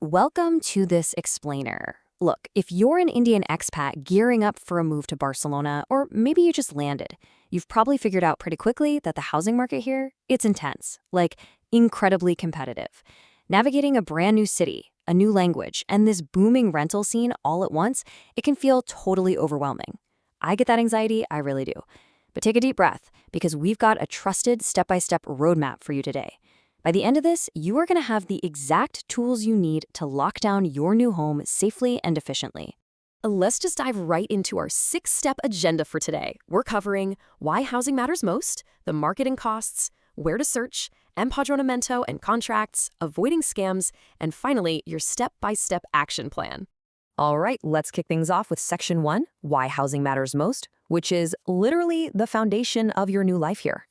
Welcome to this explainer. Look, if you're an Indian expat gearing up for a move to Barcelona, or maybe you just landed, you've probably figured out pretty quickly that the housing market here, it's intense, like incredibly competitive. Navigating a brand new city, a new language, and this booming rental scene all at once, it can feel totally overwhelming. I get that anxiety, I really do. But take a deep breath, because we've got a trusted step-by-step roadmap for you today. By the end of this, you are going to have the exact tools you need to lock down your new home safely and efficiently. Let's just dive right into our 6-step agenda for today. We're covering why housing matters most, the marketing costs, where to search, Empadronamiento and contracts, avoiding scams, and finally, your step-by-step action plan. All right, let's kick things off with Section 1, Why Housing Matters Most, which is literally the foundation of your new life here.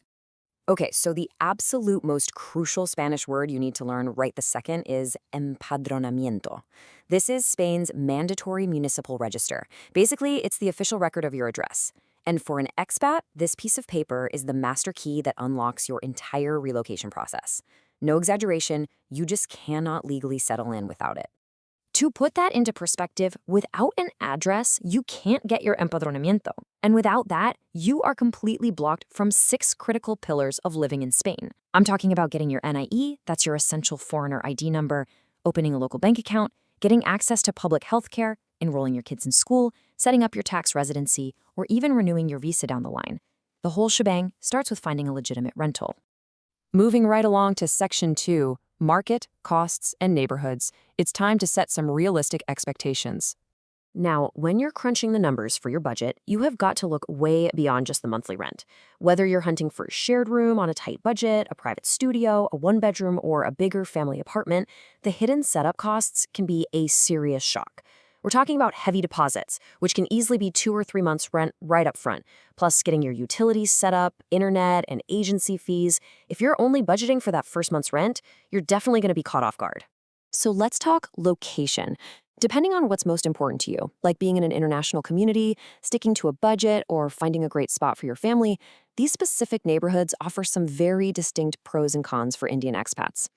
Okay, so the absolute most crucial Spanish word you need to learn right this second is empadronamiento. This is Spain's mandatory municipal register. Basically, it's the official record of your address. And for an expat, this piece of paper is the master key that unlocks your entire relocation process. No exaggeration, you just cannot legally settle in without it. To put that into perspective, without an address, you can't get your empadronamiento. And without that, you are completely blocked from 6 critical pillars of living in Spain. I'm talking about getting your NIE, that's your essential foreigner ID number, opening a local bank account, getting access to public health care, enrolling your kids in school, setting up your tax residency, or even renewing your visa down the line. The whole shebang starts with finding a legitimate rental. Moving right along to Section 2, Market, Costs, and Neighborhoods, it's time to set some realistic expectations. Now, when you're crunching the numbers for your budget, you have got to look way beyond just the monthly rent. Whether you're hunting for a shared room on a tight budget, a private studio, a one-bedroom, or a bigger family apartment, the hidden setup costs can be a serious shock. We're talking about heavy deposits, which can easily be 2 or 3 months' rent right up front, plus getting your utilities set up, internet, and agency fees. If you're only budgeting for that first month's rent, you're definitely going to be caught off guard. So let's talk location. Depending on what's most important to you, like being in an international community, sticking to a budget, or finding a great spot for your family, these specific neighborhoods offer some very distinct pros and cons for Indian expats.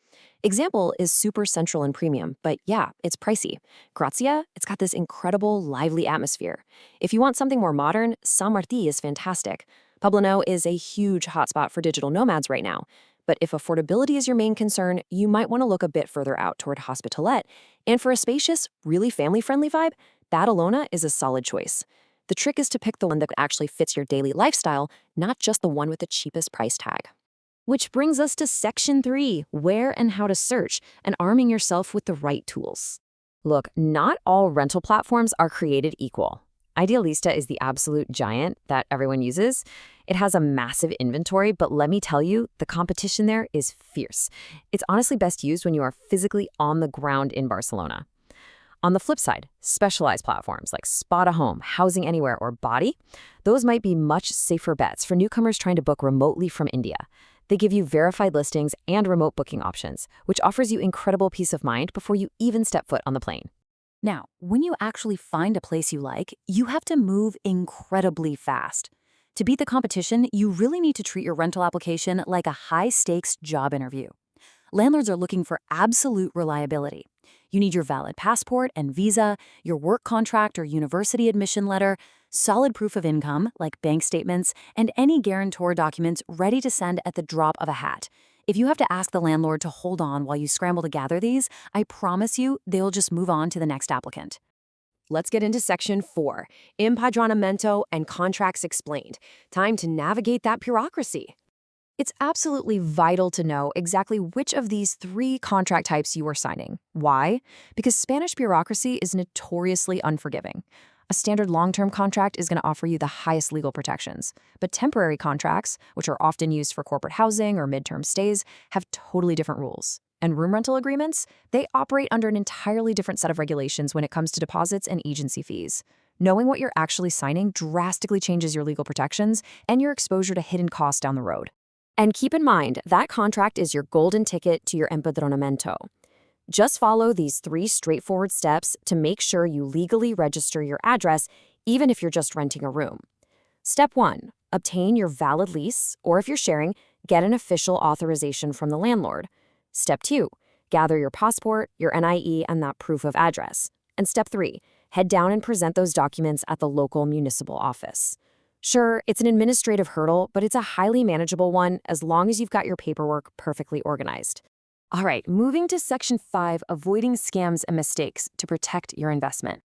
Example is super central and premium, but yeah, it's pricey. Grazia, it's got this incredible, lively atmosphere. If you want something more modern, San Martí is fantastic. Poblenou is a huge hotspot for digital nomads right now. But if affordability is your main concern, you might want to look a bit further out toward Hospitalet. And for a spacious, really family-friendly vibe, Badalona is a solid choice. The trick is to pick the one that actually fits your daily lifestyle, not just the one with the cheapest price tag. Which brings us to Section 3, Where and How to Search, and arming yourself with the right tools. Look, not all rental platforms are created equal. Idealista is the absolute giant that everyone uses. It has a massive inventory, but let me tell you, the competition there is fierce. It's honestly best used when you are physically on the ground in Barcelona. On the flip side, specialized platforms like Spotahome, HousingAnywhere, or Badi, those might be much safer bets for newcomers trying to book remotely from India. They give you verified listings and remote booking options, which offers you incredible peace of mind before you even step foot on the plane. Now, when you actually find a place you like, you have to move incredibly fast. To beat the competition, you really need to treat your rental application like a high-stakes job interview. Landlords are looking for absolute reliability. You need your valid passport and visa, your work contract or university admission letter, solid proof of income, like bank statements, and any guarantor documents ready to send at the drop of a hat. If you have to ask the landlord to hold on while you scramble to gather these, I promise you they'll just move on to the next applicant. Let's get into Section 4, Empadronamiento and Contracts Explained. Time to navigate that bureaucracy. It's absolutely vital to know exactly which of these 3 contract types you are signing. Why? Because Spanish bureaucracy is notoriously unforgiving. A standard long-term contract is going to offer you the highest legal protections, but temporary contracts, which are often used for corporate housing or midterm stays, have totally different rules. And room rental agreements, they operate under an entirely different set of regulations when it comes to deposits and agency fees. Knowing what you're actually signing drastically changes your legal protections and your exposure to hidden costs down the road. And keep in mind, that contract is your golden ticket to your empadronamiento. Just follow these 3 straightforward steps to make sure you legally register your address, even if you're just renting a room. Step 1, obtain your valid lease, or if you're sharing, get an official authorization from the landlord. Step 2, Gather your passport, your NIE, and that proof of address. And step 3, head down and present those documents at the local municipal office. Sure, it's an administrative hurdle, but it's a highly manageable one as long as you've got your paperwork perfectly organized. All right, moving to Section 5, avoiding scams and mistakes to protect your investment.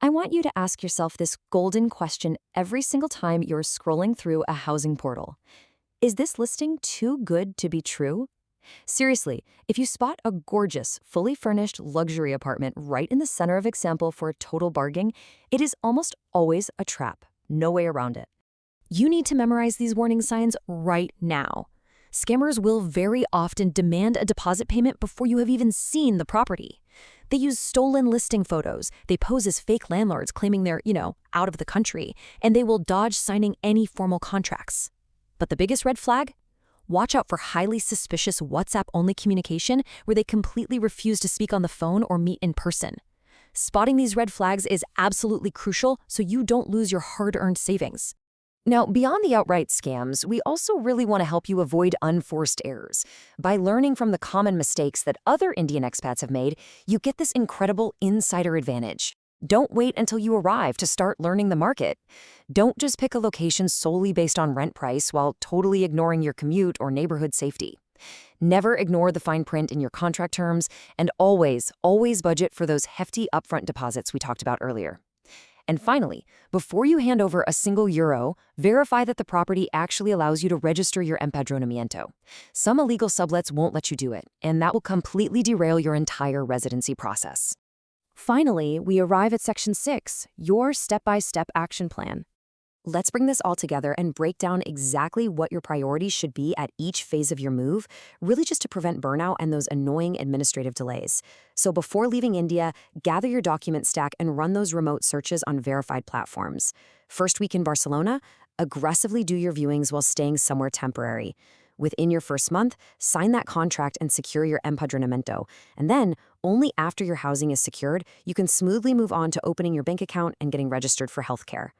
I want you to ask yourself this golden question every single time you're scrolling through a housing portal. Is this listing too good to be true? Seriously, if you spot a gorgeous, fully furnished luxury apartment right in the center of example for a total bargain, it is almost always a trap. No way around it. You need to memorize these warning signs right now. Scammers will very often demand a deposit payment before you have even seen the property. They use stolen listing photos, they pose as fake landlords claiming they're, out of the country, and they will dodge signing any formal contracts. But the biggest red flag? Watch out for highly suspicious WhatsApp-only communication where they completely refuse to speak on the phone or meet in person. Spotting these red flags is absolutely crucial so you don't lose your hard-earned savings. Now, beyond the outright scams, we also really want to help you avoid unforced errors. By learning from the common mistakes that other Indian expats have made, you get this incredible insider advantage. Don't wait until you arrive to start learning the market. Don't just pick a location solely based on rent price while totally ignoring your commute or neighborhood safety. Never ignore the fine print in your contract terms, and always budget for those hefty upfront deposits we talked about earlier. And finally, before you hand over a single euro, verify that the property actually allows you to register your Empadronamiento. Some illegal sublets won't let you do it, and that will completely derail your entire residency process. Finally, we arrive at Section 6, your step-by-step action plan. Let's bring this all together and break down exactly what your priorities should be at each phase of your move, really just to prevent burnout and those annoying administrative delays. So before leaving India, gather your document stack and run those remote searches on verified platforms. First week in Barcelona, aggressively do your viewings while staying somewhere temporary. Within your first month, sign that contract and secure your Empadronamiento. And then, only after your housing is secured, you can smoothly move on to opening your bank account and getting registered for healthcare.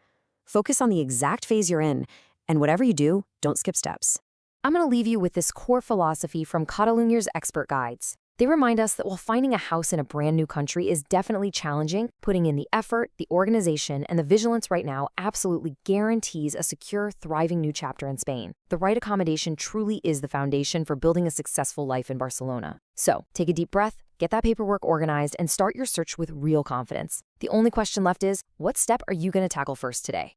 Focus on the exact phase you're in, and whatever you do, don't skip steps. I'm going to leave you with this core philosophy from Catalunyaar's expert guides. They remind us that while finding a house in a brand new country is definitely challenging, putting in the effort, the organization, and the vigilance right now absolutely guarantees a secure, thriving new chapter in Spain. The right accommodation truly is the foundation for building a successful life in Barcelona. So, take a deep breath, get that paperwork organized, and start your search with real confidence. The only question left is, what step are you going to tackle first today?